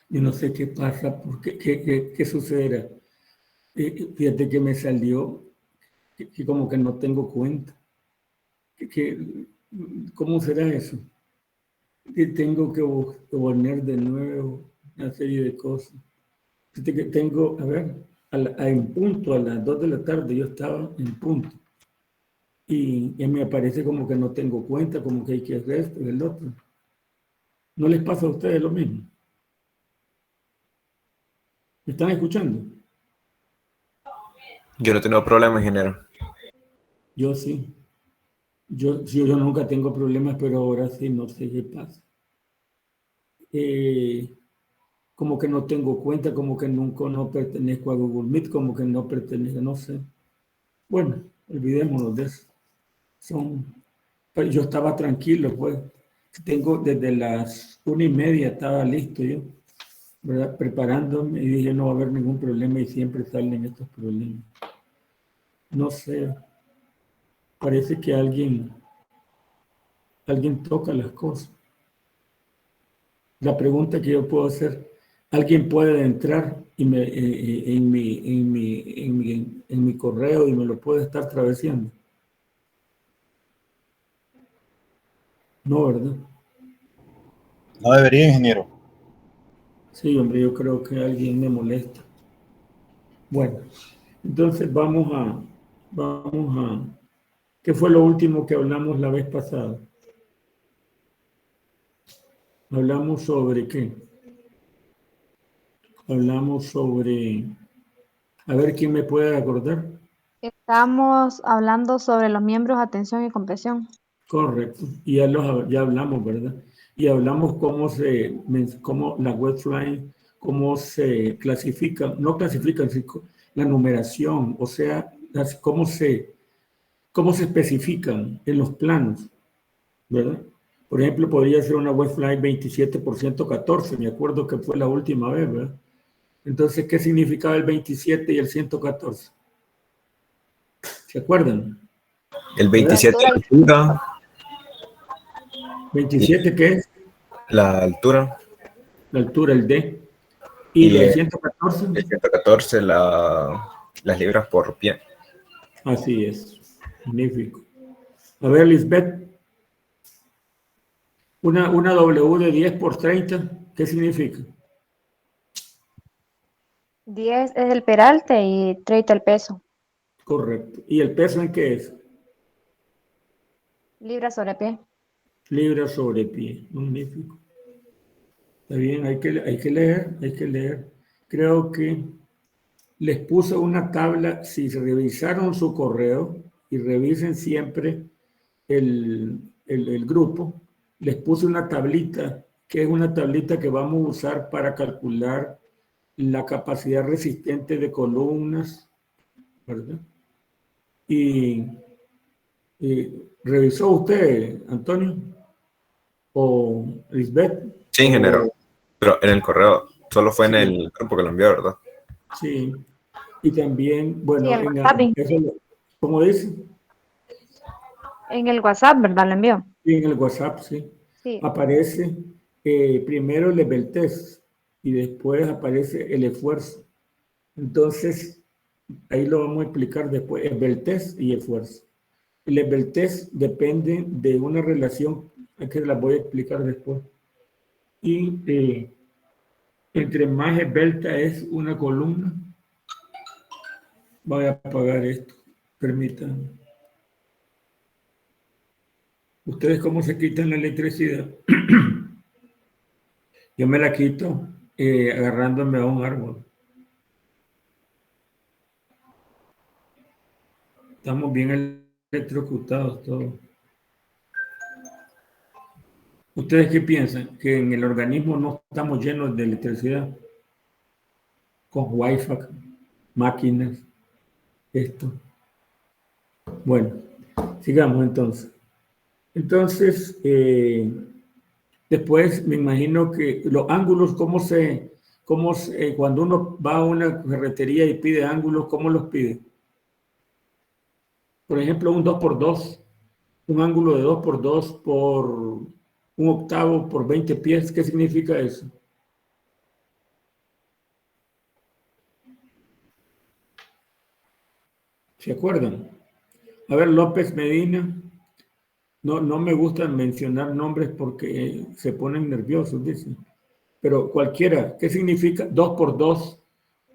Yo no sé qué pasa, qué sucederá. Fíjate que me salió que como que no tengo cuenta. ¿Cómo será eso? Que tengo que poner de nuevo una serie de cosas. Fíjate que tengo, a ver, en punto, a las 2 de la tarde yo estaba en punto. Y me aparece como que no tengo cuenta, como que hay que hacer esto y el otro. ¿No les pasa a ustedes lo mismo? ¿Me están escuchando? Yo no tengo problema, ingeniero. Yo sí. Yo nunca tengo problemas, pero ahora sí no sé qué pasa. Como que no tengo cuenta, como que nunca no pertenezco a Google Meet, como que no pertenezco, no sé. Bueno, olvidémonos de eso. Pero yo estaba tranquilo, pues. Tengo desde las 1:30 estaba listo yo, ¿verdad? Preparándome y dije no va a haber ningún problema y siempre salen estos problemas. No sé, parece que alguien toca las cosas. La pregunta que yo puedo hacer, ¿alguien puede entrar y en mi correo y me lo puede estar traveseando? No, ¿verdad? No debería, ingeniero. Sí, hombre, yo creo que alguien me molesta. Bueno, entonces ¿qué fue lo último que hablamos la vez pasada? Hablamos sobre qué? Hablamos sobre, a ver quién me puede acordar. Estamos hablando sobre los miembros, atención y compresión. Correcto. Y ya hablamos, ¿verdad? Y hablamos cómo la webline, cómo se clasifica, no clasifican, sino la numeración, o sea, cómo se especifican en los planos, ¿verdad? Por ejemplo, podría ser una webline 27 por 114, me acuerdo que fue la última vez, ¿verdad? Entonces, ¿qué significaba el 27 y el 114? ¿Se acuerdan? El ¿Verdad? 27 la altura. ¿27 qué es? La altura. La altura, el D. ¿Y Y el el 114? 114 las libras por pie. Así es. Magnífico. A ver, Lisbeth, una W de 10 por 30, ¿qué significa? 10 es el peralte y 30 el peso. Correcto. ¿Y el peso en qué es? Libra sobre pie. Libra sobre pie. Magnífico. Está bien, hay que leer. Creo que les puse una tabla, si revisaron su correo y revisen siempre el grupo, les puse una tablita, que es una tablita que vamos a usar para calcular la capacidad resistente de columnas, ¿verdad? Y ¿revisó usted, Antonio? ¿O Lisbeth? Sí, ingeniero. Pero en el correo, solo fue en Sí, el grupo que lo envió, ¿verdad? sí. Y también, Sí, bueno, en WhatsApp. ¿cómo dice? En el WhatsApp, ¿verdad? Lo envió. Sí, en el WhatsApp, sí. Sí. Aparece primero el level test y después aparece el esfuerzo. Entonces, ahí lo vamos a explicar después, level test y esfuerzo. El level test depende de una relación que la voy a explicar después. Y entre más esbelta es una columna, voy a apagar esto. Permítanme. ¿Ustedes cómo se quitan la electricidad? Yo me la quito agarrándome a un árbol. Estamos bien electrocutados todos. ¿Ustedes qué piensan? Que en el organismo no estamos llenos de electricidad. Con Wi-Fi, máquinas, esto. Bueno, sigamos entonces. Entonces, después me imagino que los ángulos, cuando uno va a una ferretería y pide ángulos, ¿cómo los pide? Por ejemplo, un 2 por 2, un ángulo de 2 por 2 por un octavo por 20 pies, ¿qué significa eso? ¿Se acuerdan? A ver, López Medina. No me gusta mencionar nombres porque se ponen nerviosos, dicen. Pero cualquiera, ¿qué significa 2 por 2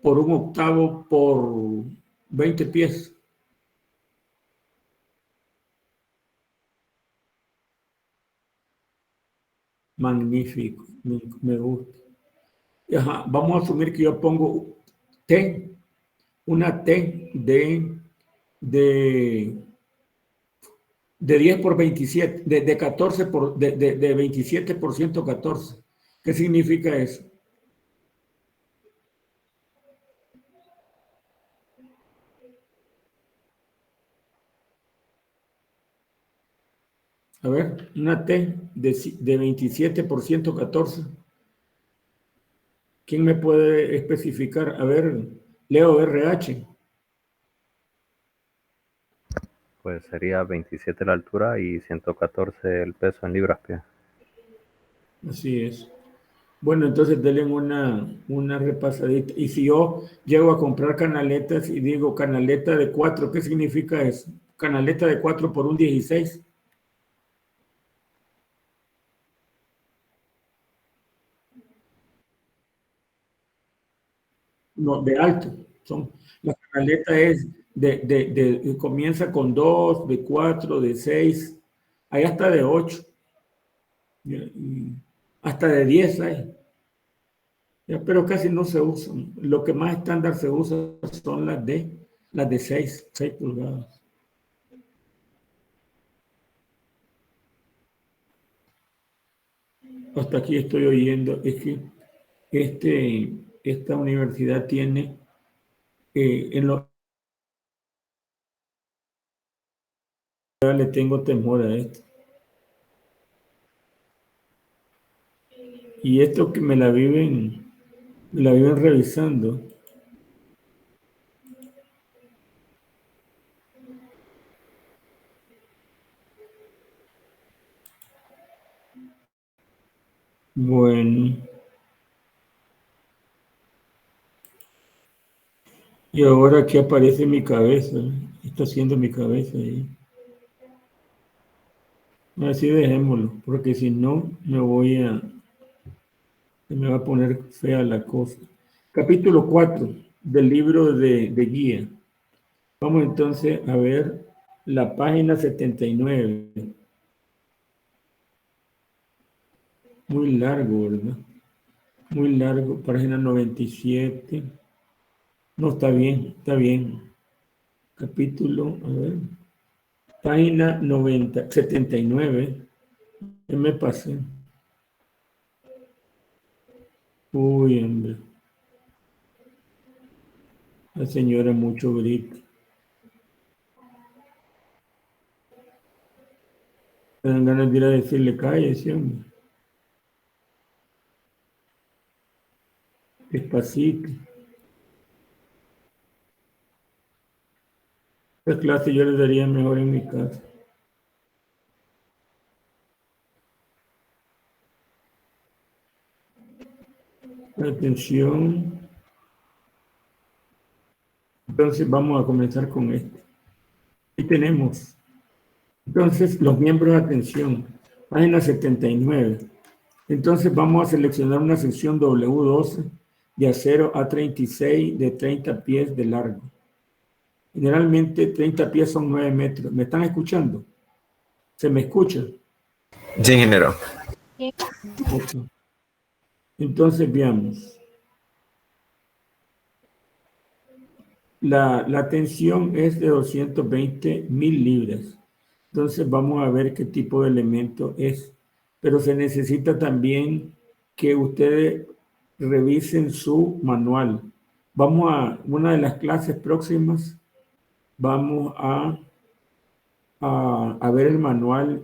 por 1/8 por 20 pies? Magnífico, me gusta. Ajá, vamos a asumir que yo pongo T, una T de 10 por 27, de 14 por, de 27 por 114. ¿Qué significa eso? A ver, una T de 27 por 114. ¿Quién me puede especificar? A ver, Leo RH. Pues sería 27 la altura y 114 el peso en libras-pie. Así es. Bueno, entonces denle una repasadita. Y si yo llego a comprar canaletas y digo canaleta de 4, ¿qué significa eso? Canaleta de 4 por 1/16. No, de alto. La canaleta es comienza con 2, de 4, de 6, hay hasta de 8, y hasta de 10 hay. Pero casi no se usan. Lo que más estándar se usa son las de 6 pulgadas. Hasta aquí estoy oyendo, es que esta universidad tiene le tengo temor a esto. Y esto que me la viven revisando. Bueno. Y ahora aquí aparece mi cabeza. Está haciendo mi cabeza ahí. Así dejémoslo, porque si no me va a poner fea la cosa. Capítulo 4 del libro de guía. Vamos entonces a ver la página 79. Muy largo, ¿verdad? Muy largo, página 97. No, está bien, está bien. Capítulo, a ver. Página 79. ¿Qué me pasé? Uy, hombre. La señora mucho grito. Me dan ganas de ir a decirle, cállese, hombre. Despacito. Esta clase yo le daría mejor en mi casa. Atención. Entonces vamos a comenzar con esto. Aquí tenemos. Entonces, los miembros de atención. Página 79. Entonces vamos a seleccionar una sección W12 de acero A36 de 30 pies de largo. Generalmente 30 pies son 9 metros. ¿Me están escuchando? ¿Se me escucha? Sí, ingeniero. Okay. Entonces veamos. La tensión es de 220,000 libras. Entonces vamos a ver qué tipo de elemento es. Pero se necesita también que ustedes revisen su manual. Vamos a una de las clases próximas. Vamos a ver el manual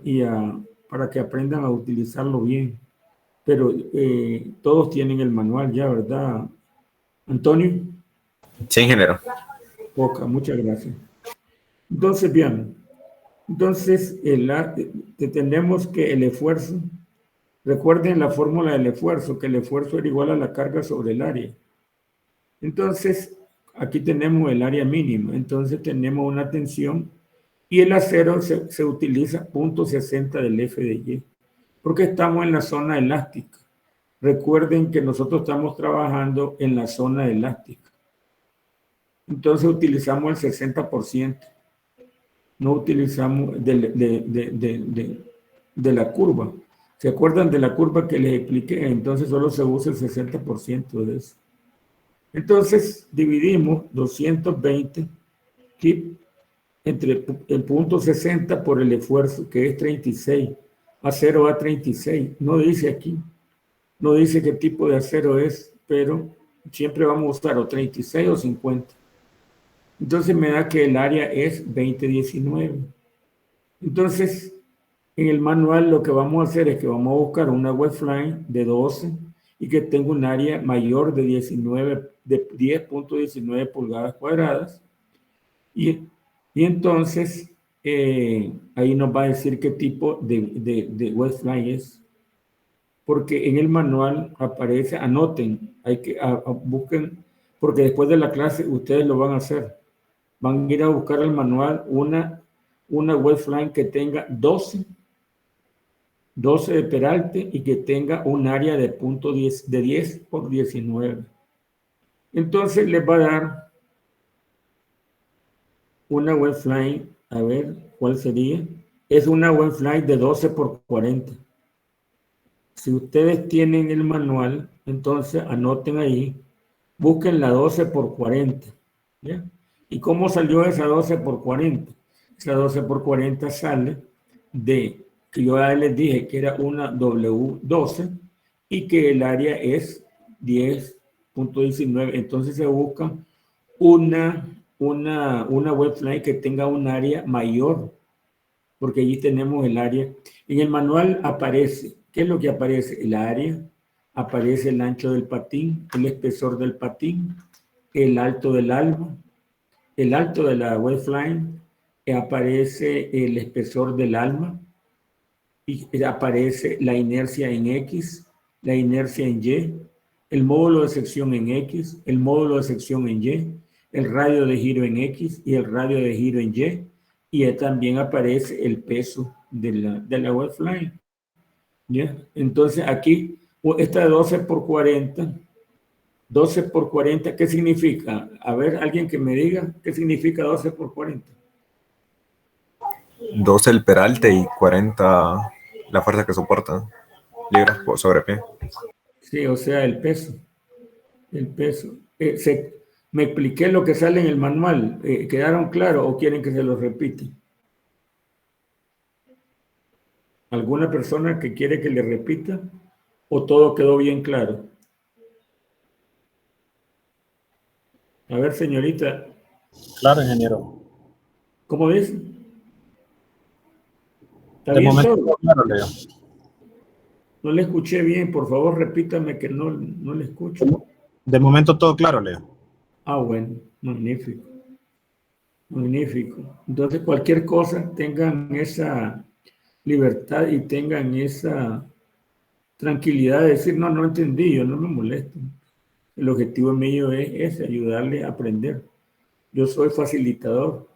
para que aprendan a utilizarlo bien. Pero todos tienen el manual ya, ¿verdad? Antonio. Sí, ingeniero. Poca, muchas gracias. Entonces, bien. Entonces, tenemos que el esfuerzo, recuerden la fórmula del esfuerzo, que el esfuerzo era igual a la carga sobre el área. Entonces, aquí tenemos el área mínima, entonces tenemos una tensión y el acero se utiliza 0.60 del F de Y, porque estamos en la zona elástica. Recuerden que nosotros estamos trabajando en la zona elástica. Entonces utilizamos el 60%. No utilizamos de la curva. ¿Se acuerdan de la curva que les expliqué? Entonces solo se usa el 60% de eso. Entonces dividimos 220 kip entre el 0.60 por el esfuerzo, que es 36. Acero a 36. No dice aquí. No dice qué tipo de acero es, pero siempre vamos a usar o 36 o 50. Entonces me da que el área es 2019. Entonces, en el manual lo que vamos a hacer es que vamos a buscar una webline de 12 y que tenga un área mayor de 10.19 pulgadas cuadradas. Y entonces, ahí nos va a decir qué tipo de webline es. Porque en el manual aparece, anoten, busquen, porque después de la clase ustedes lo van a hacer. Van a ir a buscar el manual una webline que tenga 12 de peralte y que tenga un área de 10 por 19. Entonces les va a dar una webline, a ver cuál sería. Es una webline de 12 por 40. Si ustedes tienen el manual, entonces anoten ahí, busquen la 12 por 40. ¿Ya? ¿Y cómo salió esa 12 por 40? Esa 12 por 40 sale de, que yo ya les dije que era una W12 y que el área es 10.19. Entonces se busca una webline que tenga un área mayor, porque allí tenemos el área. En el manual aparece, ¿qué es lo que aparece? El área, aparece el ancho del patín, el espesor del patín, el alto del alma, el alto de la webline, aparece el espesor del alma, y aparece la inercia en X, la inercia en Y, el módulo de sección en X, el módulo de sección en Y, el radio de giro en X y el radio de giro en y también aparece el peso de la webline. ¿Ya? Entonces aquí, esta de 12 por 40, 12 por 40, ¿qué significa? A ver, alguien que me diga, ¿qué significa 12 por 40? 12 el peralte y 40 la fuerza que soporta. Libras sobre pie. Sí, o sea, el peso. El peso. Me expliqué lo que sale en el manual. ¿Quedaron claros o quieren que se los repita? ¿Alguna persona que quiere que le repita? ¿O todo quedó bien claro? A ver, señorita. Claro, ingeniero. ¿Cómo dice? ¿Está De bien momento, todo? claro, Leo. No le escuché bien. Por favor, repítame que no le escucho. De momento todo claro, Leo. Ah, bueno. Magnífico. Magnífico. Entonces, cualquier cosa, tengan esa libertad y tengan esa tranquilidad de decir, no entendí, yo no me molesto. El objetivo mío es ese, ayudarle a aprender. Yo soy facilitador.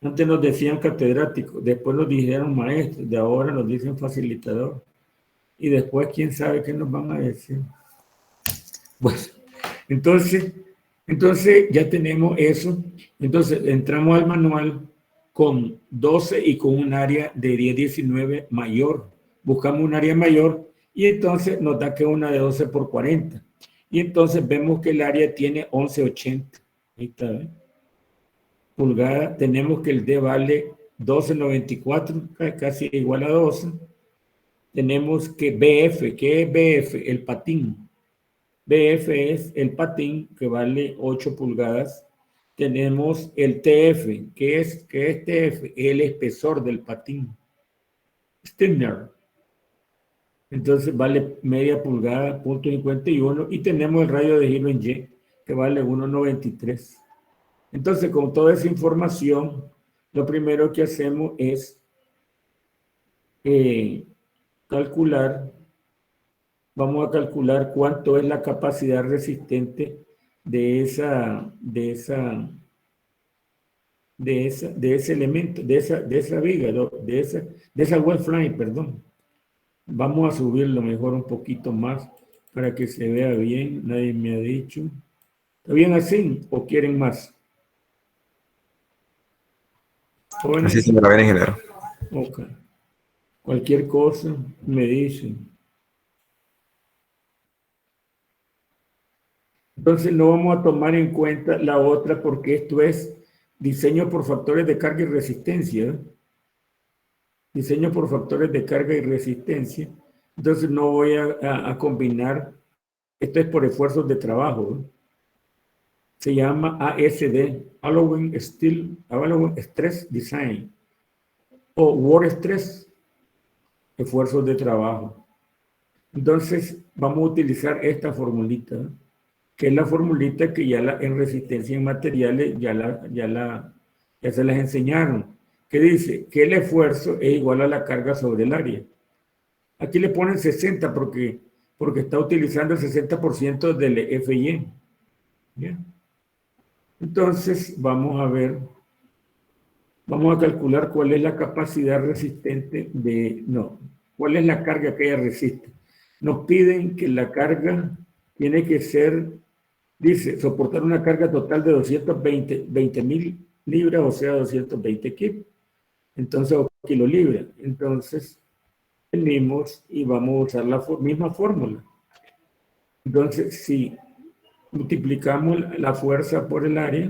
Antes nos decían catedrático, después nos dijeron maestros, de ahora nos dicen facilitador. Y después, quién sabe qué nos van a decir. Bueno, entonces ya tenemos eso. Entonces entramos al manual con 12 y con un área de 10-19 mayor. Buscamos un área mayor y entonces nos da que una de 12 por 40. Y entonces vemos que el área tiene 1180. Ahí está, ¿eh? Pulgada. Tenemos que el D vale 12.94, casi igual a 12. Tenemos que BF, ¿qué es BF? El patín. BF es el patín que vale 8 pulgadas. Tenemos el TF, ¿qué es TF? El espesor del patín. Stirner. Entonces vale media pulgada, 0.51, y tenemos el radio de giro en Y, que vale 1.93. Entonces, con toda esa información, lo primero que hacemos es calcular, vamos a calcular cuánto es la capacidad resistente de ese elemento, de esa viga, de esa web fly, perdón. Vamos a subirlo mejor un poquito más para que se vea bien. Nadie me ha dicho. ¿Está bien así o quieren más? ¿Jóvenes? Así se me la ven, ingeniero. Ok. Cualquier cosa me dicen. Entonces no vamos a tomar en cuenta la otra porque esto es diseño por factores de carga y resistencia. ¿Eh? Diseño por factores de carga y resistencia. Entonces no voy a combinar. Esto es por esfuerzos de trabajo. ¿Eh? Se llama ASD, Allowing Stress Design, o Work Stress, esfuerzos de trabajo. Entonces vamos a utilizar esta formulita, ¿eh? Que es la formulita que ya en resistencia en materiales ya se las enseñaron, que dice que el esfuerzo es igual a la carga sobre el área. Aquí le ponen 60 porque está utilizando el 60% del FY. ¿Bien? Entonces vamos a calcular cuál es la capacidad resistente cuál es la carga que ella resiste. Nos piden que la carga tiene que ser, dice, soportar una carga total de 20.000 libras, o sea, 220 kilos. Entonces, o kilolibras. Entonces, venimos y vamos a usar la misma fórmula. Entonces, si multiplicamos la fuerza por el área,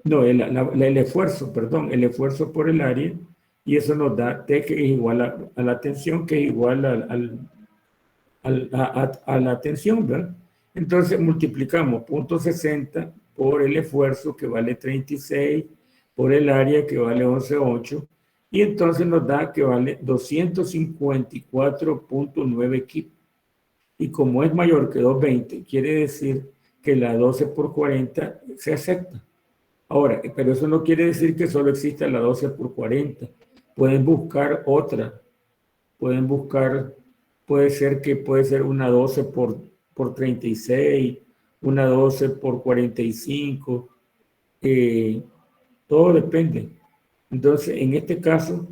el esfuerzo por el área, y eso nos da T, que es igual a la tensión, que es igual a la tensión, ¿verdad? Entonces multiplicamos 0.60 por el esfuerzo, que vale 36, por el área, que vale 11.8, y entonces nos da que vale 254.9 kilos. Y como es mayor que 220, quiere decir que la 12 por 40 se acepta. Ahora, pero eso no quiere decir que solo exista la 12 por 40. Pueden buscar otra. Puede ser una 12 por 36, una 12 por 45. Todo depende. Entonces, en este caso,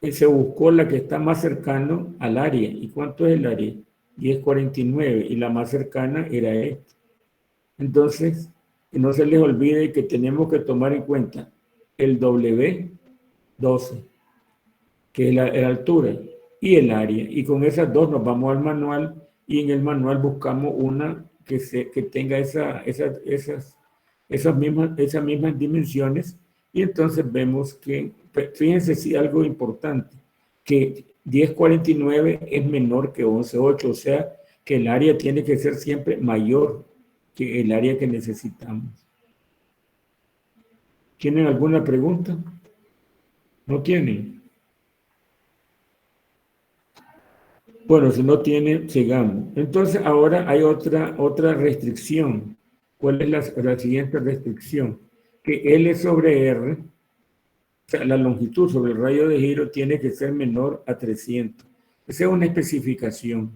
se buscó la que está más cercano al área. ¿Y cuánto es el área? 10.49, y la más cercana era esta. Entonces, no se les olvide que tenemos que tomar en cuenta el W12, que es la altura, y el área. Y con esas dos nos vamos al manual, y en el manual buscamos una que tenga esas mismas dimensiones, y entonces vemos que, fíjense si algo importante, que 10.49 es menor que 11.8, o sea que el área tiene que ser siempre mayor que el área que necesitamos. ¿Tienen alguna pregunta? ¿No tienen? Bueno, si no tienen, sigamos. Entonces ahora hay otra restricción. ¿Cuál es la siguiente restricción? Que L sobre R, o sea, la longitud sobre el radio de giro tiene que ser menor a 300. Esa es una especificación.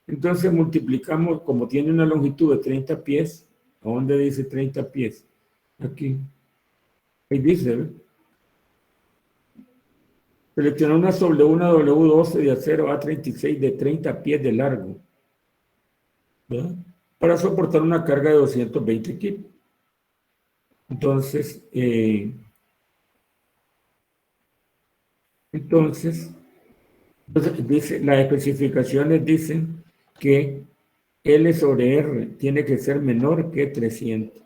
Entonces multiplicamos, como tiene una longitud de 30 pies, ¿a dónde dice 30 pies? Aquí. Ahí dice, ¿ve? Selecciona una W12 de acero A36 de 30 pies de largo, ¿verdad? Para soportar una carga de 220 kilos. Entonces dice, las especificaciones dicen que L sobre R tiene que ser menor que 300,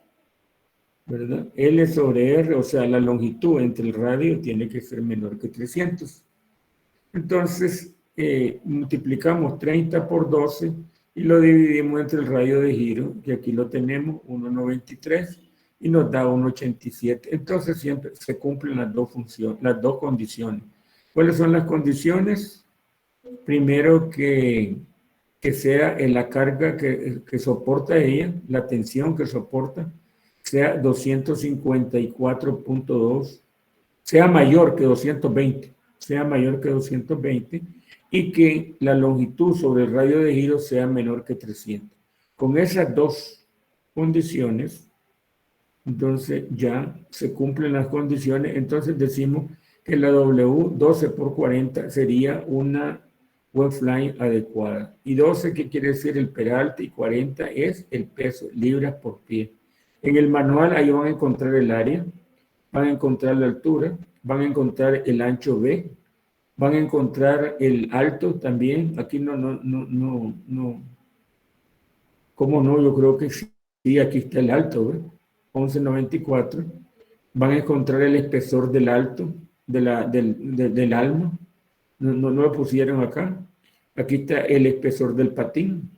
¿verdad? L sobre R, o sea, la longitud entre el radio tiene que ser menor que 300. Entonces, multiplicamos 30 por 12 y lo dividimos entre el radio de giro, que aquí lo tenemos, 1,93, y nos da 1,87. Entonces, siempre se cumplen las dos condiciones. ¿Cuáles son las condiciones? Primero, que sea en la carga que soporta ella, la tensión que soporta, sea 254.2, sea mayor que 220, y que la longitud sobre el radio de giro sea menor que 300. Con esas dos condiciones, entonces ya se cumplen las condiciones, entonces decimos que la W 12 por 40 sería una webfly adecuada. Y 12, ¿qué quiere decir el peralte? Y 40 es el peso, libras por pie. En el manual ahí van a encontrar el área, van a encontrar la altura, van a encontrar el ancho B, van a encontrar el alto también. Aquí no. ¿Cómo no? Yo creo que sí, aquí está el alto, ¿ves? 1194. Van a encontrar el espesor del alto, del alma. No lo pusieron acá. Aquí está el espesor del patín.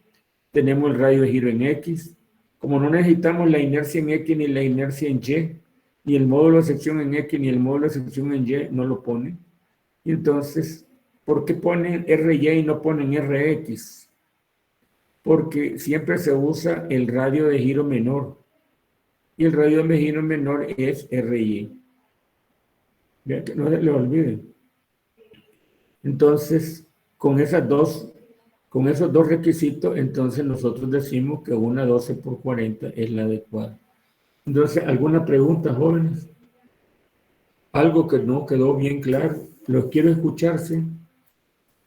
Tenemos el radio de giro en X. Como no necesitamos la inercia en X ni la inercia en Y, ni el módulo de sección en X ni el módulo de sección en Y, no lo pone. Y entonces, ¿por qué ponen RY y no ponen RX? Porque siempre se usa el radio de giro menor. Y el radio de giro menor es RY. Vean que no se le olviden. Entonces, con esos dos requisitos, entonces nosotros decimos que una 12 por 40 es la adecuada. Entonces, ¿alguna pregunta, jóvenes? Algo que no quedó bien claro. Los quiero escucharse.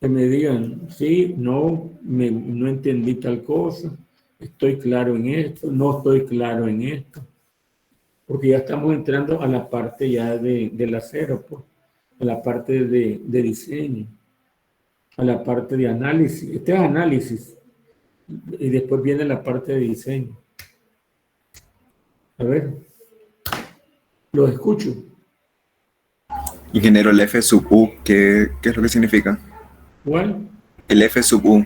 Que me digan, sí, no entendí tal cosa, estoy claro en esto, no estoy claro en esto. Porque ya estamos entrando a la parte ya del acero, pues, a la parte de diseño, a la parte de análisis. Este es análisis y después viene la parte de diseño. A ver, los escucho. Ingeniero, el F sub U, ¿qué es lo que significa? ¿Cuál? El F sub U.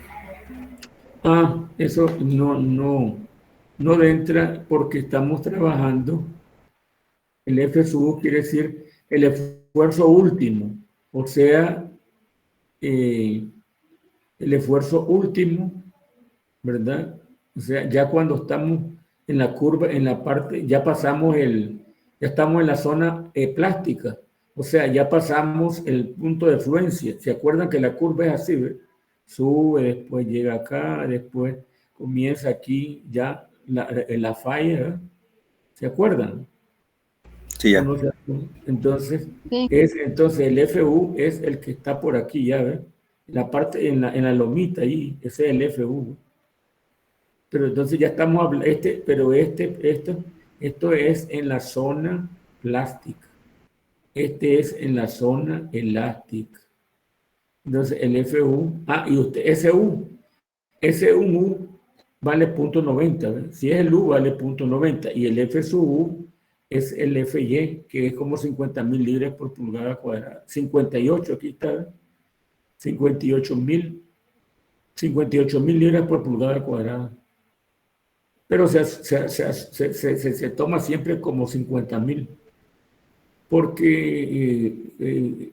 Eso no entra porque estamos trabajando. El F sub U quiere decir el esfuerzo último, o sea, el esfuerzo último, ¿verdad? O sea, ya cuando estamos en la curva, en la parte, ya pasamos ya estamos en la zona plástica, o sea, ya pasamos el punto de fluencia. ¿Se acuerdan que la curva es así, ¿ve? Sube, después llega acá, después comienza aquí ya la falla, ¿verdad? ¿Se acuerdan? Sí, ya. Entonces, Sí. entonces el FU es el que está por aquí, ya ves, la parte en la lomita ahí, ese es el FU. Pero entonces ya estamos hablando, esto es en la zona plástica. Este es en la zona elástica. Entonces el FU, y usted, ese U vale 0.90, ¿ves? Si es el U vale 0.90 y el F sub U es el FY, que es como 50.000 libras por pulgada cuadrada. 58, aquí está, 58.000 libras por pulgada cuadrada. Pero se toma siempre como 50.000, porque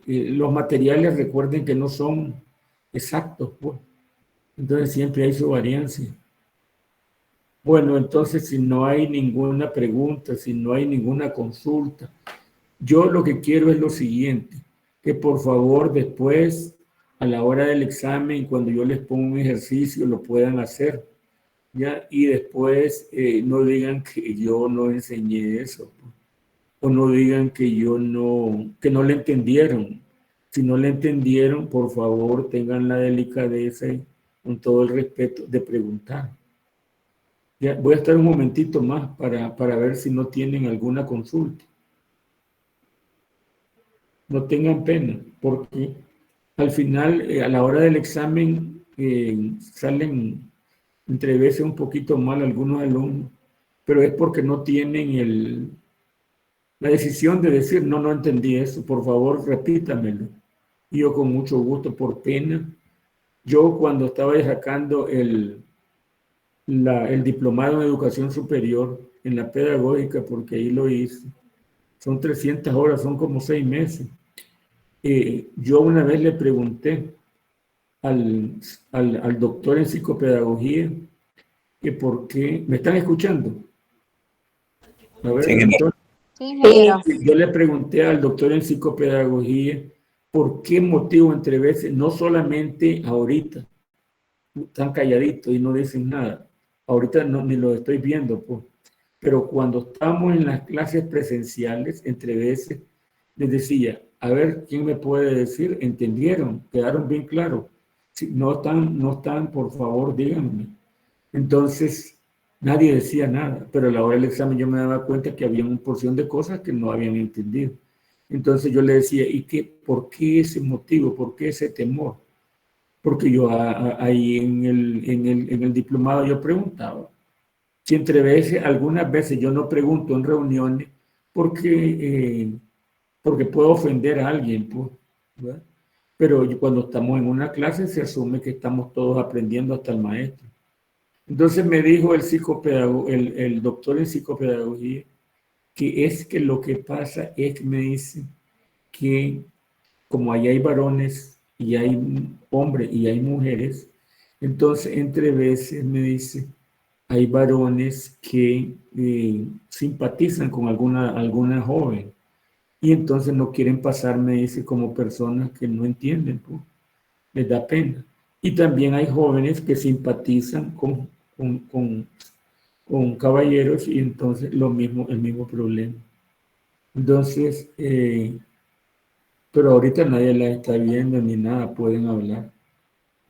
los materiales, recuerden que no son exactos, pues. Entonces siempre hay su variancia. Bueno, entonces si no hay ninguna pregunta, si no hay ninguna consulta, yo lo que quiero es lo siguiente, que por favor después, a la hora del examen, cuando yo les pongo un ejercicio, lo puedan hacer, ¿ya? Y después no digan que yo no enseñé eso, o no digan que que no le entendieron. Si no le entendieron, por favor, tengan la delicadeza y con todo el respeto de preguntar. Ya, voy a estar un momentito más para ver si no tienen alguna consulta. No tengan pena, porque al final, a la hora del examen, salen entre veces un poquito mal algunos alumnos, pero es porque no tienen la decisión de decir, no entendí eso, por favor, repítamelo. Y yo con mucho gusto, por pena. Yo cuando estaba sacando el diplomado en educación superior, en la pedagógica, porque ahí lo hice, son 300 horas, son como 6 meses. Yo una vez le pregunté al doctor en psicopedagogía que por qué, ¿me están escuchando? A ver, Sí, doctor. Sí, ingeniero. Yo le pregunté al doctor en psicopedagogía por qué motivo entre veces, no solamente ahorita, están calladitos y no dicen nada. Ahorita ni lo estoy viendo, pues. pero cuando estábamos en las clases presenciales, entre veces, les decía, a ver, ¿quién me puede decir? ¿Entendieron? ¿Quedaron bien claros? Si no están, por favor, díganme. Entonces, nadie decía nada, pero a la hora del examen yo me daba cuenta que había una porción de cosas que no habían entendido. Entonces yo le decía, ¿por qué ese motivo? ¿Por qué ese temor? Porque yo ahí en el diplomado yo preguntaba. Si entre veces, algunas veces yo no pregunto en reuniones porque puedo ofender a alguien, pues, ¿verdad? Pero cuando estamos en una clase se asume que estamos todos aprendiendo hasta el maestro. Entonces me dijo el psicopedagogo, el doctor en psicopedagogía, que es que lo que pasa es que me dice que como ahí hay varones y hay hombres y hay mujeres, entonces entre veces me dice, hay varones que simpatizan con alguna joven y entonces no quieren pasar, me dice, como personas que no entienden, pues, les da pena. Y también hay jóvenes que simpatizan con caballeros y entonces el mismo problema. Entonces, pero ahorita nadie la está viendo ni nada, pueden hablar.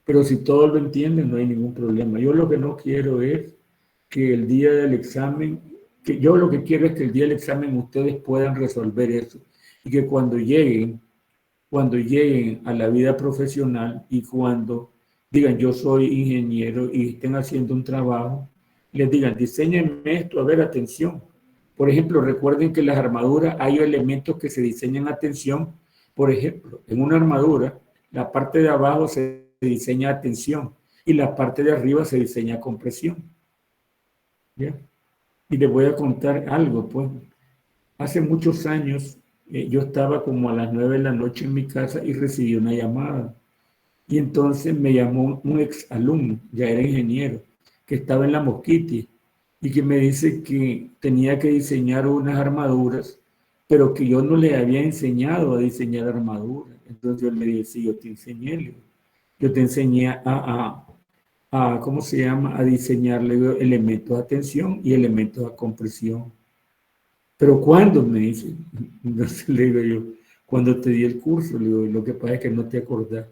Pero si todos lo entienden, no hay ningún problema. Yo lo que no quiero es que el día del examen, yo lo que quiero es que el día del examen ustedes puedan resolver eso y que cuando lleguen a la vida profesional y cuando digan yo soy ingeniero y estén haciendo un trabajo, les digan diseñenme esto, a ver, atención. Por ejemplo, recuerden que las armaduras hay elementos que se diseñan atención. Por ejemplo, en una armadura, la parte de abajo se diseña a tensión y la parte de arriba se diseña a compresión. ¿Ya? Y les voy a contar algo, pues. Hace muchos años yo estaba como a las 9 de la noche en mi casa y recibí una llamada. Y entonces me llamó un ex alumno, ya era ingeniero, que estaba en la Mosquiti y que me dice que tenía que diseñar unas armaduras, pero que yo no le había enseñado a diseñar armaduras. Entonces yo le dije, sí, yo te enseñé, yo te enseñé ¿cómo se llama? A diseñarle elementos a tensión y elementos a compresión. ¿Pero cuándo? Me dice. Entonces le digo yo, cuando te di el curso, le digo, lo que pasa es que no te acordás.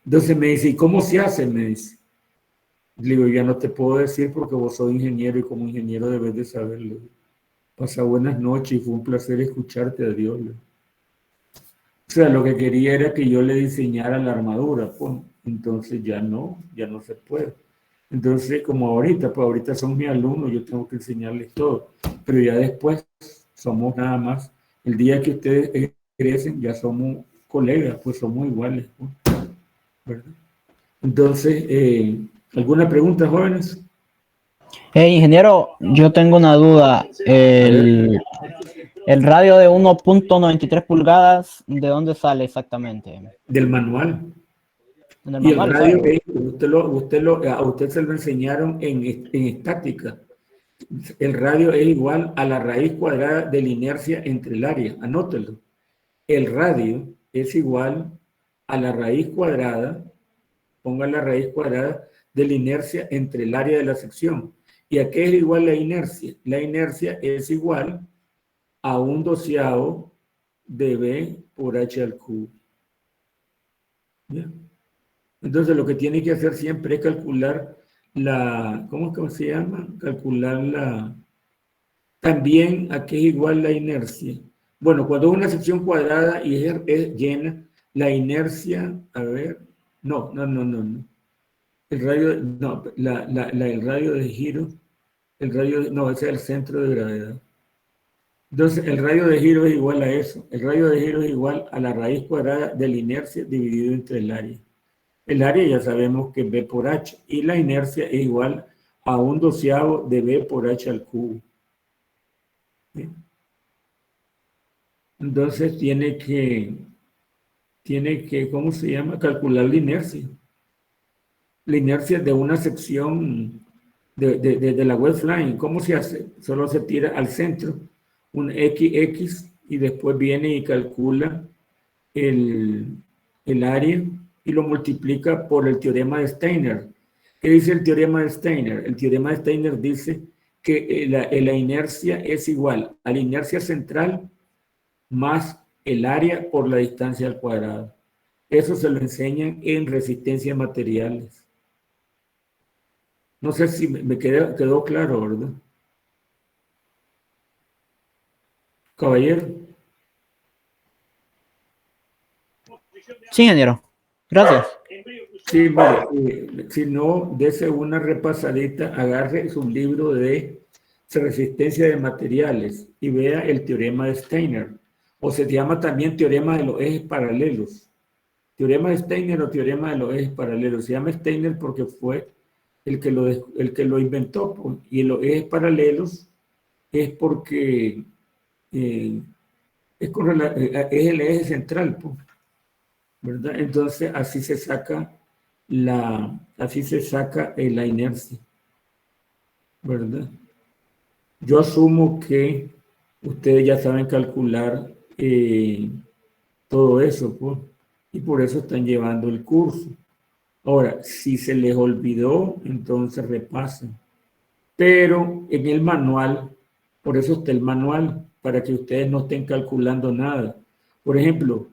Entonces me dice, ¿y cómo se hace? Me dice. Le digo, ya no te puedo decir porque vos sos ingeniero y como ingeniero debes de saberlo. Pasa buenas noches y fue un placer escucharte, adiós. O sea, lo que quería era que yo le diseñara la armadura, pues. Entonces ya no se puede. Entonces, como ahorita son mis alumnos, yo tengo que enseñarles todo. Pero ya después somos nada más. El día que ustedes crecen, ya somos colegas, pues somos iguales, ¿no? ¿Verdad? Entonces, ¿alguna pregunta, jóvenes? Ingeniero, yo tengo una duda. El radio de 1.93 pulgadas, ¿de dónde sale exactamente? Del manual. En el Y el manual, radio, ¿sabe? a usted se lo enseñaron en estática. El radio es igual a la raíz cuadrada de la inercia entre el área. Anótelo. El radio es igual a la raíz cuadrada, ponga la raíz cuadrada de la inercia entre el área de la sección. ¿Y a qué es igual la inercia? La inercia es igual a 1/12 de B por H al cubo. ¿Ya? Entonces lo que tiene que hacer siempre es calcular ¿cómo se llama? Calcular también a qué es igual la inercia. Bueno, cuando es una sección cuadrada y es llena, la inercia, a ver, no. El radio, no, el radio de giro, no, ese es el centro de gravedad. Entonces, el radio de giro es igual a eso. El radio de giro es igual a la raíz cuadrada de la inercia dividido entre el área. El área ya sabemos que es B por H y la inercia es igual a 1/12 de B por H al cubo. ¿Sí? Entonces tiene que, ¿cómo se llama? Calcular la inercia. La inercia de una sección de la web flying. ¿Cómo se hace? Solo se tira al centro un XX y después viene y calcula el área y lo multiplica por el teorema de Steiner. ¿Qué dice el teorema de Steiner? El teorema de Steiner dice que la inercia es igual a la inercia central más el área por la distancia al cuadrado. Eso se lo enseñan en resistencia a materiales. No sé si me quedó claro, ¿verdad? Caballero. Sí, ingeniero. Gracias. Sí, mire, si no, dese una repasadita, agarre su libro de resistencia de materiales y vea el teorema de Steiner, o se llama también teorema de los ejes paralelos. Teorema de Steiner o teorema de los ejes paralelos. Se llama Steiner porque fue el que lo inventó, pues, y los ejes paralelos es porque es el eje central, pues, ¿verdad? Entonces así se saca la inercia, ¿verdad? Yo asumo que ustedes ya saben calcular todo eso, pues, y por eso están llevando el curso. Ahora, si se les olvidó, entonces repasen. Pero en el manual, por eso está el manual, para que ustedes no estén calculando nada. Por ejemplo,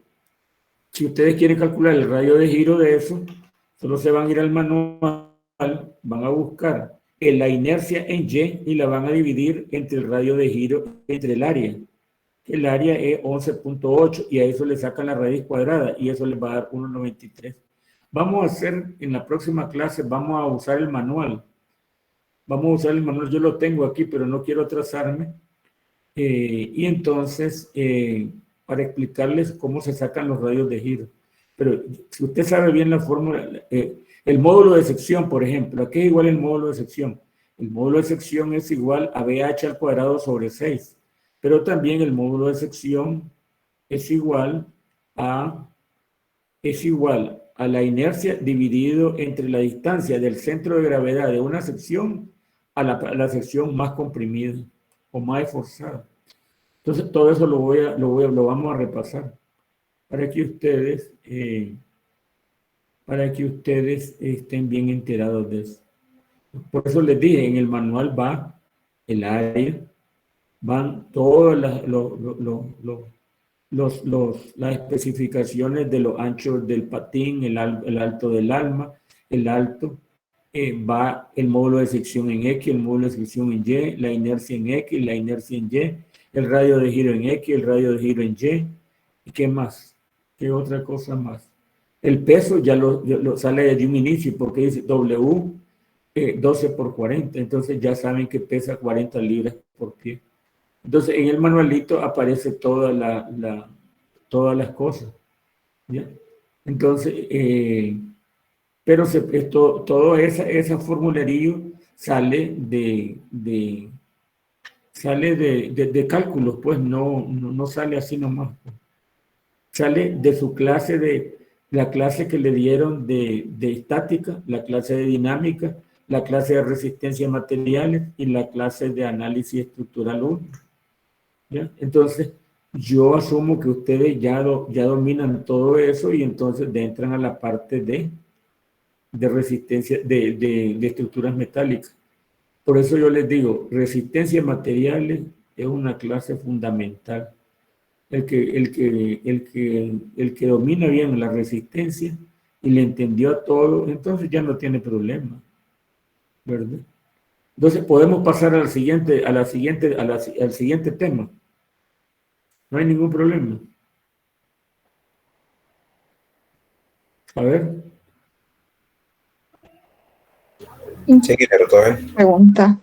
si ustedes quieren calcular el radio de giro de eso, solo se van a ir al manual, van a buscar la inercia en Y la van a dividir entre el radio de giro, entre el área. El área es 11.8 y a eso le sacan la raíz cuadrada y eso les va a dar 1.93. Vamos a hacer, en la próxima clase, vamos a usar el manual. Vamos a usar el manual, yo lo tengo aquí, pero no quiero atrasarme. Y entonces, para explicarles cómo se sacan los radios de giro. Pero si usted sabe bien la fórmula, el módulo de sección, por ejemplo, ¿a qué es igual el módulo de sección? El módulo de sección es igual a BH al cuadrado sobre 6. Pero también el módulo de sección es igual a la inercia dividido entre la distancia del centro de gravedad de una sección a la sección más comprimida o más esforzada. Entonces, todo eso lo vamos a repasar para que ustedes estén bien enterados de eso. Por eso les dije, en el manual va el área, van todas las especificaciones de los anchos del patín, el alto del alma, el alto, va el módulo de sección en X, el módulo de sección en Y, la inercia en X, la inercia en Y, el radio de giro en X, el radio de giro en Y, ¿y qué más? ¿Qué otra cosa más? El peso ya lo sale desde un inicio porque dice W 12 por 40, entonces ya saben que pesa 40 libras por pie. Entonces, en el manualito aparece todas las cosas, ¿ya? Entonces, pero todo ese formulario sale de cálculos, pues no sale así nomás. Sale de su clase, de la clase que le dieron de estática, la clase de dinámica, la clase de resistencia a materiales y la clase de análisis estructural 1. ¿Ya? Entonces, yo asumo que ustedes ya dominan todo eso y entonces entran a la parte de resistencia, de estructuras metálicas. Por eso yo les digo, resistencia a materiales es una clase fundamental. El que domina bien la resistencia y le entendió todo, entonces ya no tiene problema, ¿verdad? Entonces podemos pasar al siguiente tema. No hay ningún problema. A ver. Sí, pero todo bien. Pregunta.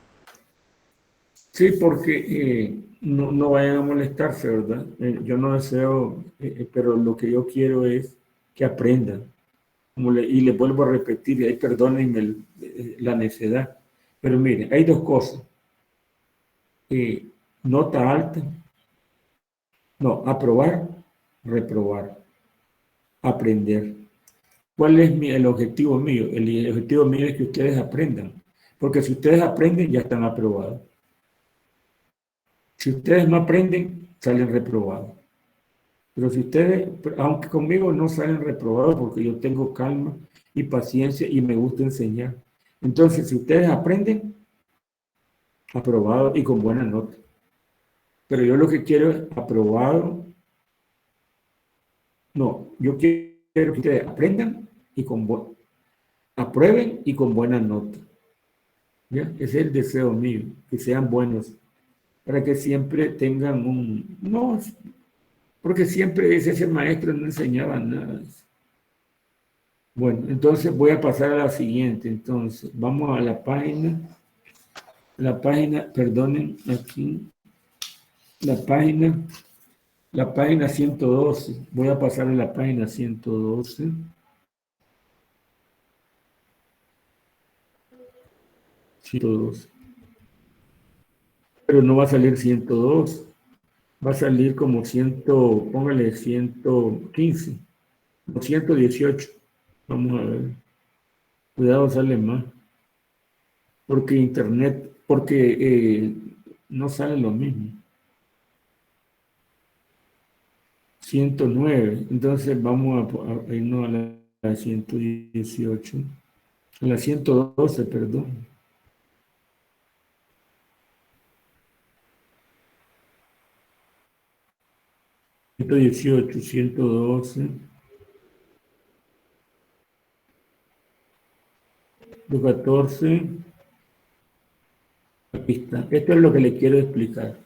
Sí, porque no vayan a molestarse, ¿verdad? Yo no deseo, pero lo que yo quiero es que aprendan. Y les vuelvo a repetir, y perdónenme la necedad, pero miren, hay dos cosas. Nota alta. No, aprobar, reprobar, aprender. ¿Cuál es el objetivo mío? El objetivo mío es que ustedes aprendan, porque si ustedes aprenden, ya están aprobados. Si ustedes no aprenden, salen reprobados. Pero si ustedes, aunque conmigo no salen reprobados, porque yo tengo calma y paciencia y me gusta enseñar. Entonces, si ustedes aprenden, aprobado y con buena nota. Pero yo lo que quiero es aprobado. No, yo quiero que ustedes aprendan y aprueben y con buena nota. ¿Ya? Ese es el deseo mío, que sean buenos, para que siempre tengan no, porque siempre ese maestro no enseñaba nada. Bueno, entonces voy a pasar a la siguiente. Entonces, vamos a la página, perdonen, aquí, la página 112. Voy a pasar a la página 112. Pero no va a salir 102, va a salir como póngale 115, o 118. Vamos a ver. Cuidado, sale más. Porque internet, no sale lo mismo. 109. Entonces vamos a irnos a la 118. A la 112, perdón. 118, 112. 14. Aquí está. Esto es lo que le quiero explicar.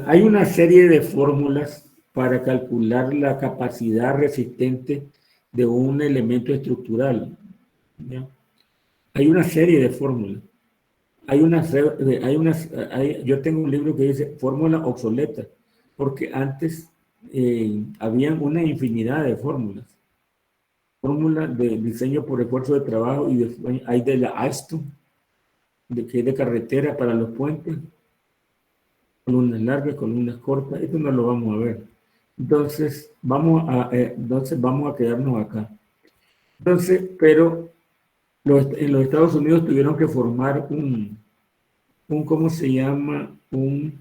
Hay una serie de fórmulas para calcular la capacidad resistente de un elemento estructural. ¿Ya? Hay una serie de fórmulas. Yo tengo un libro que dice fórmula obsoleta, porque antes habían una infinidad de fórmulas. Fórmula de diseño por esfuerzo de trabajo, y hay de la Alstom, que es de carretera para los puentes, columnas largas, columnas cortas. Esto no lo vamos a ver. Entonces vamos a quedarnos acá. Entonces, pero en los Estados Unidos tuvieron que formar ¿cómo se llama? Una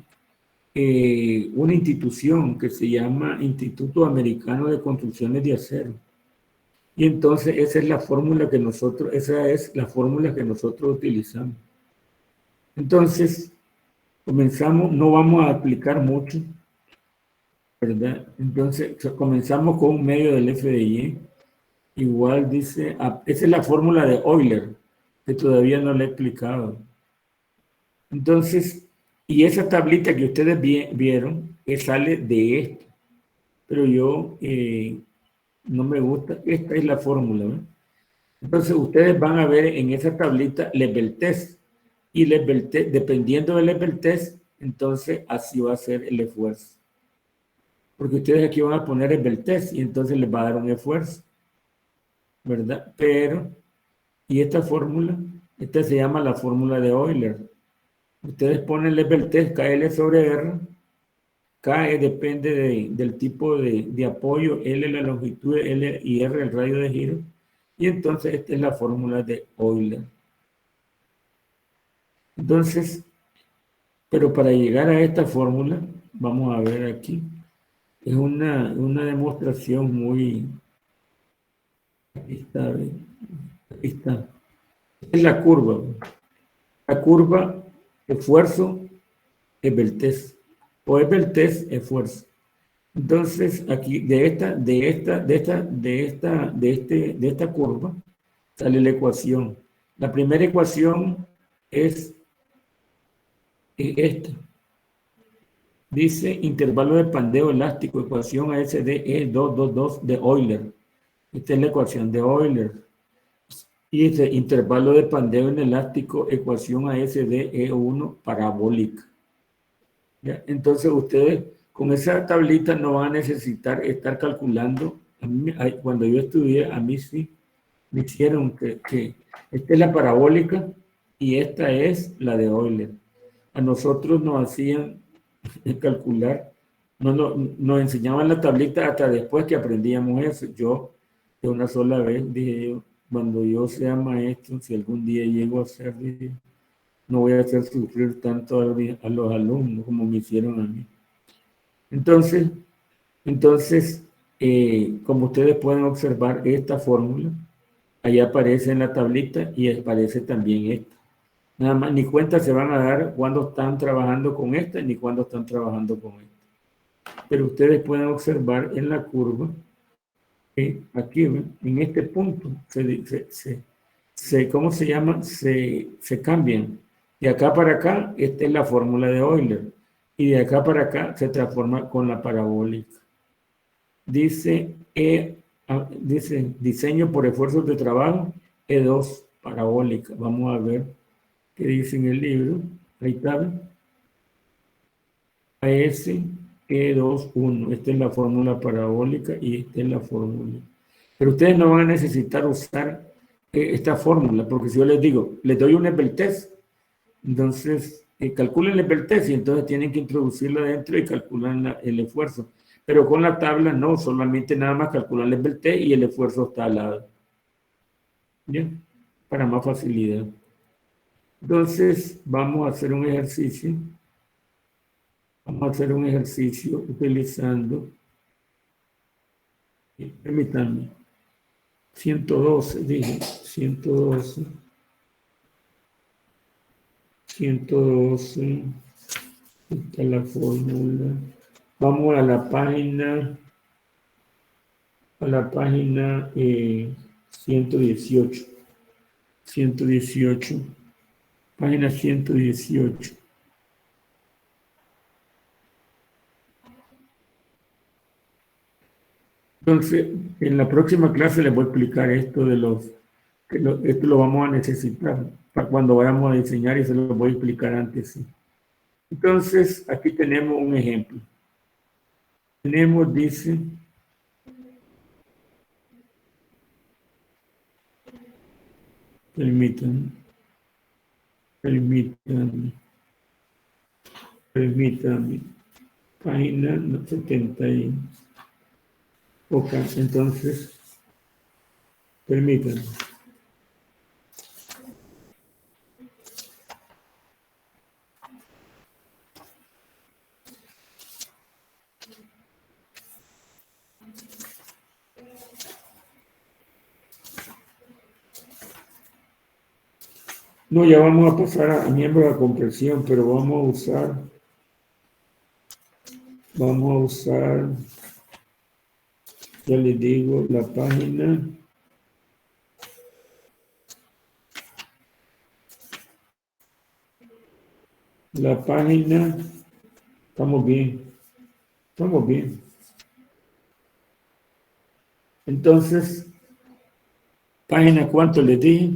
institución que se llama Instituto Americano de Construcciones de Acero. Y entonces esa es la fórmula que nosotros utilizamos. Entonces, comenzamos, no vamos a aplicar mucho, ¿verdad? Entonces, comenzamos con un medio del FDI. Igual dice, esa es la fórmula de Euler, que todavía no le he explicado. Entonces, y esa tablita que ustedes vieron, sale de esto. Pero yo no me gusta. Esta es la fórmula, ¿verdad? Entonces, ustedes van a ver en esa tablita level test. Y level test, dependiendo del level test, entonces así va a ser el esfuerzo. Porque ustedes aquí van a poner level test y entonces les va a dar un esfuerzo, ¿verdad? Pero, y esta fórmula, esta se llama la fórmula de Euler. Ustedes ponen level test, KL sobre R. K depende del tipo de apoyo, L la longitud, L y R el radio de giro. Y entonces esta es la fórmula de Euler. Entonces, pero para llegar a esta fórmula, vamos a ver aquí, es una demostración muy... Aquí está. Es la curva. La curva, esfuerzo, Ebel-Test. O Ebel-Test, esfuerzo. Entonces, aquí, de esta curva, sale la ecuación. La primera ecuación es esta. Dice intervalo de pandeo elástico, ecuación ASD E222 de Euler. Esta es la ecuación de Euler. Y dice intervalo de pandeo inelástico, ecuación ASD E1 parabólica. ¿Ya? Entonces ustedes con esa tablita no van a necesitar estar calculando. Cuando yo estudié, a mí sí me hicieron que esta es la parabólica y esta es la de Euler. A nosotros nos hacían calcular, nos enseñaban la tablita hasta después que aprendíamos eso. Yo de una sola vez dije, cuando yo sea maestro, si algún día llego a ser, no voy a hacer sufrir tanto a los alumnos como me hicieron a mí. Entonces, como ustedes pueden observar esta fórmula, allá aparece en la tablita y aparece también esta. Nada más, ni cuenta se van a dar cuando están trabajando con esta, ni cuando están trabajando con esta. Pero ustedes pueden observar en la curva que aquí, en este punto, ¿cómo se llama? Se cambian. De acá para acá, esta es la fórmula de Euler. Y de acá para acá se transforma con la parabólica. Dice, dice diseño por esfuerzos de trabajo, E2 parabólica. Vamos a ver qué dice en el libro. Ahí está. AS E2, 1. Esta es la fórmula parabólica y esta es la fórmula. Pero ustedes no van a necesitar usar esta fórmula, porque si yo les digo, les doy un level test, entonces calculen el level test y entonces tienen que introducirla dentro y calculan el esfuerzo. Pero con la tabla no, solamente nada más calculan el level test y el esfuerzo está al lado. ¿Bien? Para más facilidad. Entonces vamos a hacer un ejercicio. Vamos a hacer un ejercicio utilizando, permítanme, 112, dije, 112, 112, esta es la fórmula. Vamos a la página 118, 118, página 118. Entonces, en la próxima clase les voy a explicar esto de esto lo vamos a necesitar para cuando vayamos a diseñar y se lo voy a explicar antes. ¿Sí? Entonces, aquí tenemos un ejemplo. Tenemos, dice, permítanme, página 70. Ok, entonces, permítanme. No, ya vamos a pasar a miembros de compresión, pero vamos a usar, ya les digo, la página. Estamos bien. Entonces, página, ¿cuánto les dije?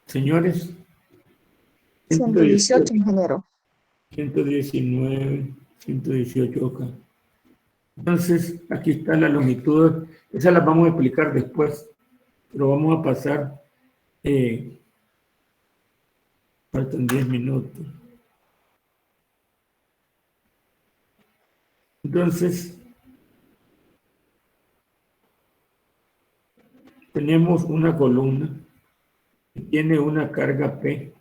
Señores. 118, ingeniero. 119, 118, ok. Entonces, aquí está la longitud. Esas las vamos a explicar después, pero vamos a pasar. Faltan 10 minutos. Entonces, tenemos una columna que tiene una carga P,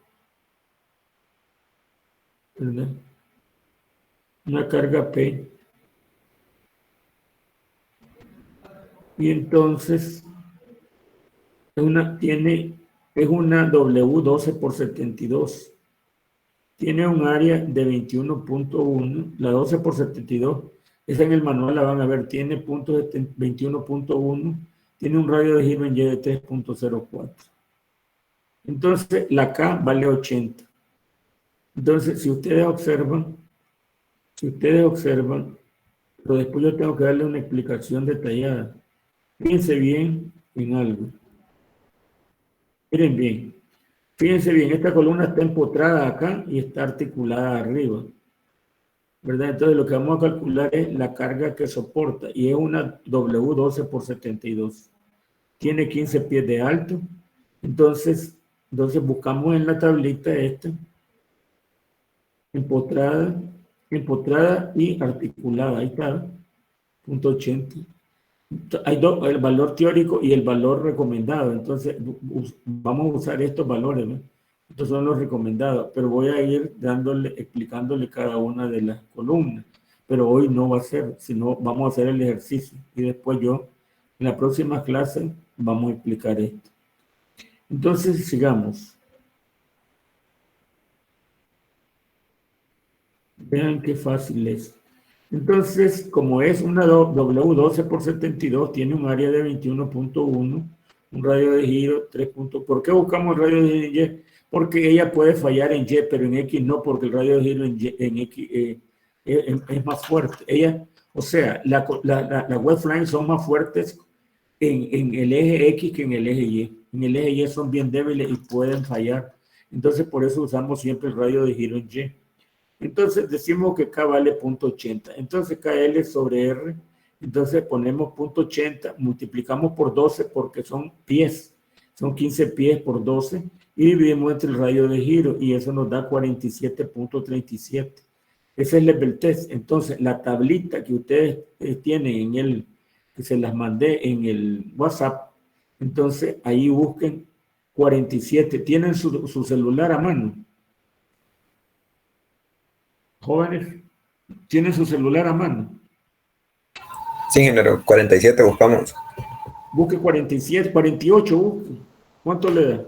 ¿verdad? Una carga P. Y entonces es una W12 por 72. Tiene un área de 21.1. La 12 por 72, esa en el manual la van a ver, tiene punto de 21.1. Tiene un radio de giro en Y de 3.04. Entonces, la K vale 80. Entonces, si ustedes observan, pero después yo tengo que darle una explicación detallada. Fíjense bien en algo. Miren bien. Fíjense bien, esta columna está empotrada acá y está articulada arriba. ¿Verdad? Entonces, lo que vamos a calcular es la carga que soporta y es una W12 por 72. Tiene 15 pies de alto. Entonces buscamos en la tablita esta, empotrada y articulada. Ahí está, punto 80. Hay el valor teórico y el valor recomendado. Entonces, vamos a usar estos valores, ¿no? Estos son los recomendados, pero voy a ir explicándole cada una de las columnas. Pero hoy no va a ser, sino vamos a hacer el ejercicio. Y después en la próxima clase, vamos a explicar esto. Entonces, sigamos. Vean qué fácil es. Entonces, como es una W12 por 72, tiene un área de 21.1, un radio de giro 3. ¿Por qué buscamos el radio de giro en Y? Porque ella puede fallar en Y, pero en X no, porque el radio de giro en X es más fuerte. Ella, o sea, las web lines son más fuertes en el eje X que en el eje Y. En el eje Y son bien débiles y pueden fallar. Entonces, por eso usamos siempre el radio de giro en Y. Entonces, decimos que K vale 0.80. Entonces, KL sobre R. Entonces, ponemos 0.80, multiplicamos por 12 porque son pies. Son 15 pies por 12 y dividimos entre el radio de giro y eso nos da 47.37. Ese es el level test. Entonces, la tablita que ustedes tienen que se las mandé en el WhatsApp, entonces ahí busquen 47. ¿Tienen su celular a mano? Jóvenes, ¿tienen su celular a mano? Sí, ingeniero, 47 buscamos. Busque 47, 48, busque. ¿Cuánto le da?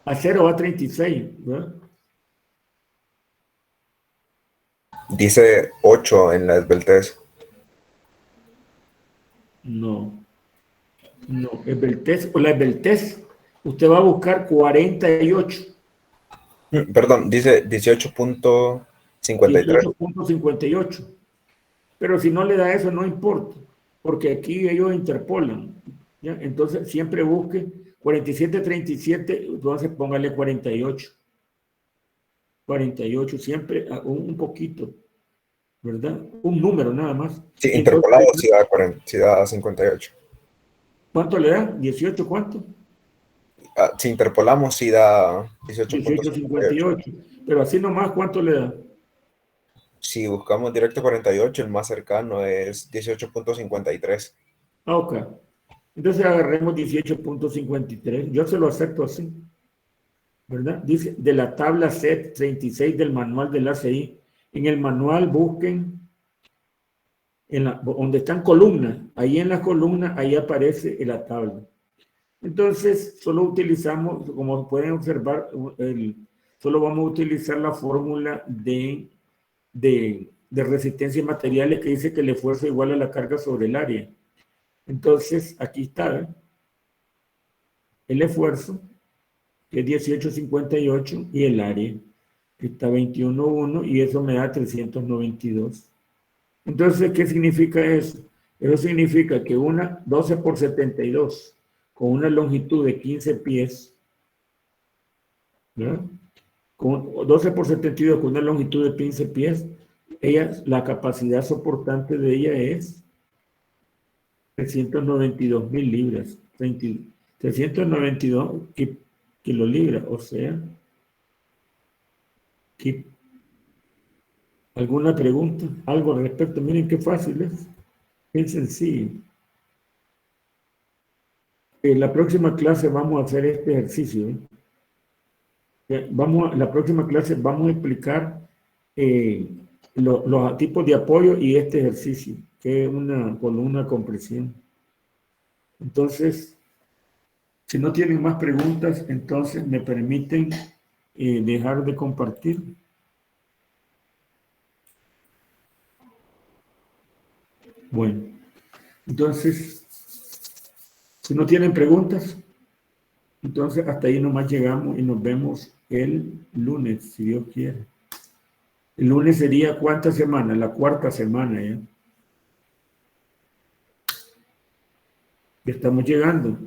A 0 va 36, ¿verdad? Dice 8 en la Esbeltez. No, Esbeltez, o la Esbeltez, usted va a buscar 48. Perdón, dice 18.53. 18.58. Pero si no le da eso, no importa, porque aquí ellos interpolan. ¿Ya? Entonces, siempre busque 47.37, entonces póngale 48. 48, siempre un poquito, ¿verdad? Un número nada más. Sí, Entonces, interpolado sí da 58. ¿cuánto le da? ¿18 cuánto? Si interpolamos sí da 18.58. 18.58. Pero así nomás, ¿cuánto le da? Si buscamos directo 48, el más cercano es 18.53. Ah, ok. Entonces agarremos 18.53. Yo se lo acepto así, ¿verdad? Dice, de la tabla set 36 del manual del ACI. En el manual busquen donde están columnas. Ahí en las columnas, ahí aparece la tabla. Entonces, solo utilizamos, como pueden observar, solo vamos a utilizar la fórmula de resistencia de materiales que dice que el esfuerzo es igual a la carga sobre el área. Entonces, aquí está el esfuerzo, que es 18.58, y el área, que está 21.1, y eso me da 392. Entonces, ¿qué significa eso? Eso significa que una 12 por 72, con una longitud de 15 pies, ¿verdad? Con 12 por 72, con una longitud de 15 pies, la capacidad soportante de ella es 392.000 libras, 392 kilolibras, o sea, ¿alguna pregunta? ¿Algo al respecto? Miren qué fácil es, bien sencillo. En la próxima clase vamos a hacer este ejercicio. La próxima clase vamos a explicar los tipos de apoyo y este ejercicio, que es una columna de compresión. Entonces, si no tienen más preguntas, entonces me permiten dejar de compartir. Bueno, entonces, si no tienen preguntas, entonces hasta ahí nomás llegamos y nos vemos el lunes, si Dios quiere. El lunes sería ¿cuánta semana? La 4ª semana ya. Ya estamos llegando.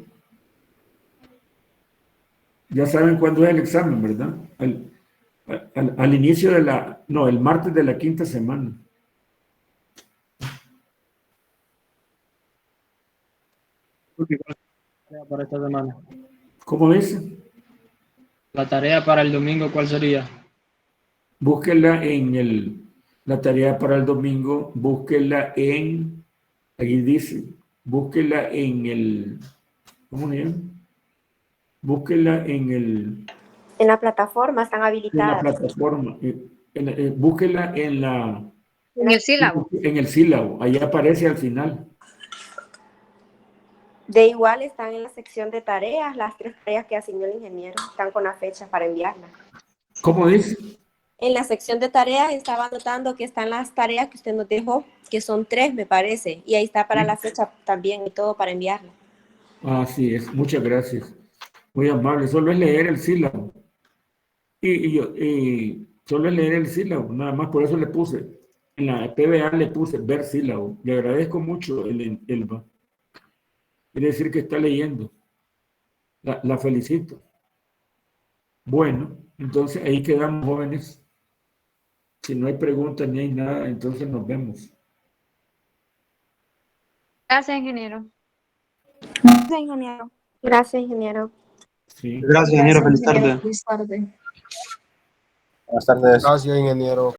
Ya saben cuándo es el examen, ¿verdad? Al inicio de el martes de la 5ª semana. Para esta semana. ¿Cómo dice? La tarea para el domingo, ¿cuál sería? Búsquela la tarea para el domingo, búsquela aquí dice, búsquela ¿cómo se llama? Búsquela en la plataforma, están habilitadas. En la plataforma, búsquela en el sílabo. En el sílabo, ahí aparece al final. De igual están en la sección de tareas, las 3 tareas que asignó el ingeniero, están con la fecha para enviarlas. ¿Cómo dice? En la sección de tareas estaba notando que están las tareas que usted nos dejó, que son 3 me parece, y ahí está para la fecha también y todo para enviarla. Así es, muchas gracias. Muy amable, solo es leer el sílabo. Y solo es leer el sílabo, nada más, por eso le puse. En la PBA le puse ver sílabo. Le agradezco mucho, Elba. Quiere decir que está leyendo. La felicito. Bueno, entonces ahí quedamos, jóvenes. Si no hay preguntas ni hay nada, entonces nos vemos. Gracias, ingeniero. Gracias, ingeniero. Gracias, ingeniero. Sí. Gracias, ingeniero. Feliz tarde. Feliz tarde. Buenas tardes. Gracias, ingeniero.